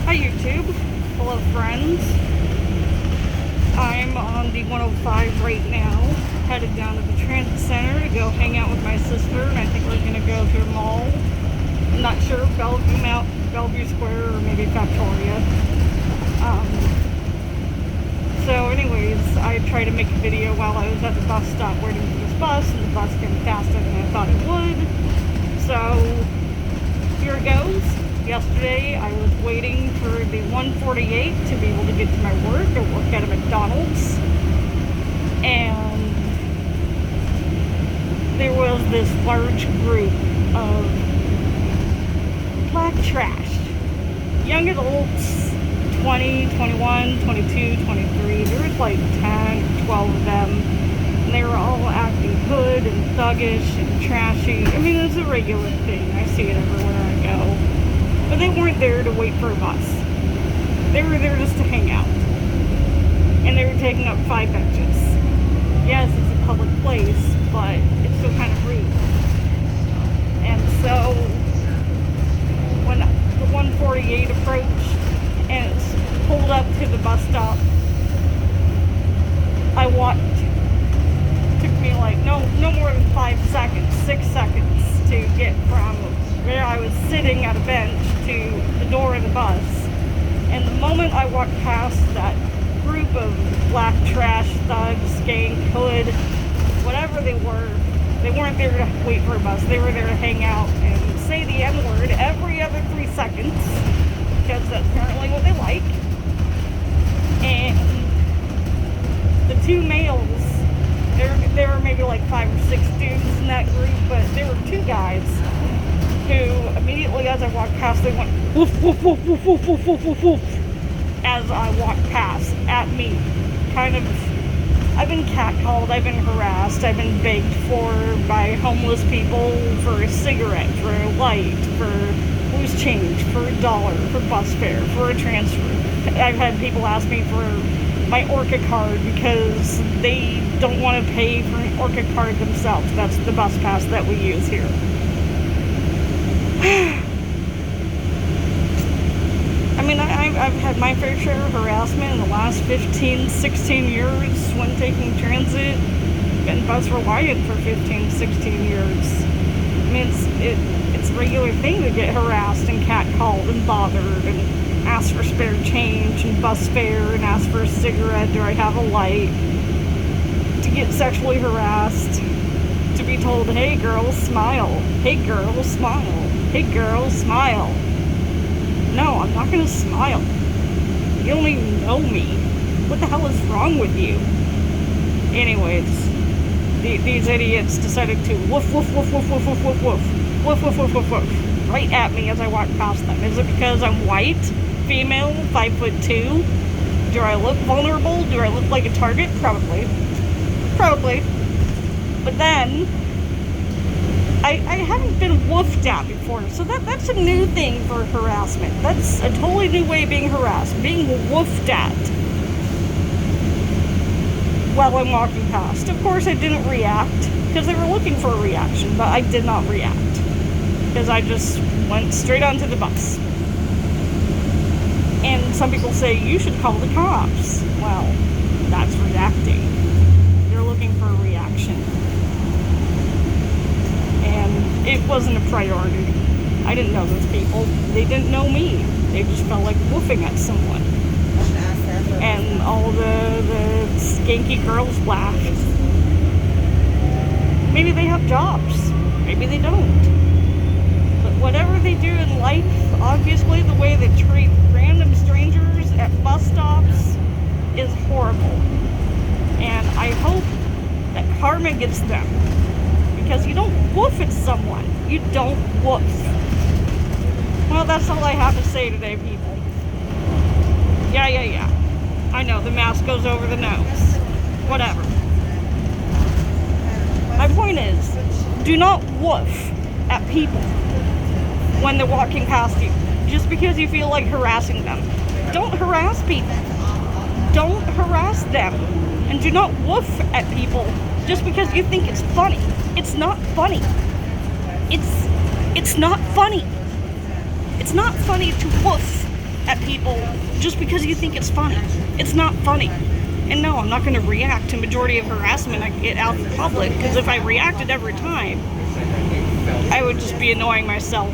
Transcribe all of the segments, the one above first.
Hi YouTube, hello friends. I'm on the 105 right now, headed down to the transit center to go hang out with my sister, and I think we're going to go to a mall. I'm not sure, Bellevue Square, or maybe Factoria. So anyways, I tried to make a video while I was at the bus stop waiting for this bus, and the bus came faster than I thought it would. So here it goes. Yesterday, I was waiting for the 148 to be able to get to my work. I work at a McDonald's. And there was this large group of black trash. Young adults, 20, 21, 22, 23. There was like 10, 12 of them. And they were all acting hood and thuggish and trashy. I mean, it's a regular thing. I see it everywhere I go. But they weren't there to wait for a bus. They were there just to hang out. And they were taking up 5 benches. Yes, it's a public place, but it's still kind of rude. And so, when the 148 approached and it's pulled up to the bus stop, I walked. It took me like no more than 5 seconds, 6 seconds to get from where I was sitting at a bench to the door of the bus. And the moment I walked past that group of black trash, thugs, skank, hood, whatever they weren't there to wait for a bus. They were there to hang out and say the N-word every other 3 seconds, because that's apparently what they like. And the 2 males, there were maybe like 5 or 6 dudes in that group, but there were 2 guys who immediately as I walked past, they went woof, woof, woof, woof, woof, woof, woof, woof, woof, as I walked past at me. I've been catcalled, I've been harassed, I've been begged for by homeless people for a cigarette, for a light, for loose change, for $1, for bus fare, for a transfer. I've had people ask me for my Orca card because they don't want to pay for an Orca card themselves. That's the bus pass that we use here. I mean, I've had my fair share of harassment in the last 15, 16 years when taking transit. Been bus reliant for 15, 16 years. I mean, it's a regular thing to get harassed and catcalled and bothered and ask for spare change and bus fare and ask for a cigarette. Do I have a light? To get sexually harassed. To be told, hey girl, smile. Hey girl, smile. Hey girl, smile. No, I'm not gonna smile. You don't even know me. What the hell is wrong with you? Anyways, these idiots decided to woof, woof, woof, woof, woof, woof, woof, woof, woof, woof, woof, woof, woof, right at me as I walked past them. Is it because I'm white, female, 5'2"? Do I look vulnerable? Do I look like a target? Probably. But then, I haven't been woofed at before, so that's a new thing for harassment. That's a totally new way of being harassed, being woofed at while I'm walking past. Of course, I didn't react, because they were looking for a reaction, but I did not react, because I just went straight onto the bus. And some people say, you should call the cops. Well, that's reacting. They're looking for a reaction. And it wasn't a priority. I didn't know those people. They didn't know me. They just felt like woofing at someone. And all the skanky girls laughed. Maybe they have jobs. Maybe they don't. But whatever they do in life, obviously the way they treat random strangers at bus stops is horrible. And I hope that karma gets them. Because you don't woof at someone. You don't woof. Well, that's all I have to say today, people. Yeah. I know, the mask goes over the nose. Whatever. My point is, do not woof at people when they're walking past you. Just because you feel like harassing them. Don't harass people. Don't harass them. And do not woof at people just because you think it's funny. It's not funny. It's not funny. It's not funny to woof at people just because you think it's funny. It's not funny. And no, I'm not going to react to majority of harassment I get out in public, because if I reacted every time, I would just be annoying myself.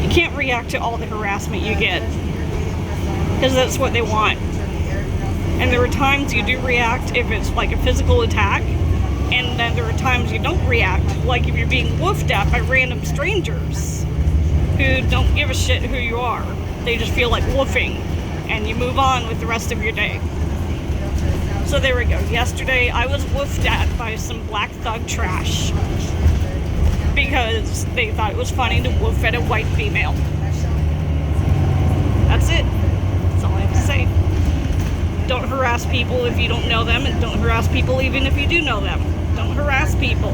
You can't react to all the harassment you get, because that's what they want. And there are times you do react if it's like a physical attack, and then there are times you don't react, like if you're being woofed at by random strangers who don't give a shit who you are. They just feel like woofing, and you move on with the rest of your day. So there we go. Yesterday I was woofed at by some black thug trash because they thought it was funny to woof at a white female. That's it. That's all I have to say. Don't harass people if you don't know them, and don't harass people even if you do know them. Don't harass people.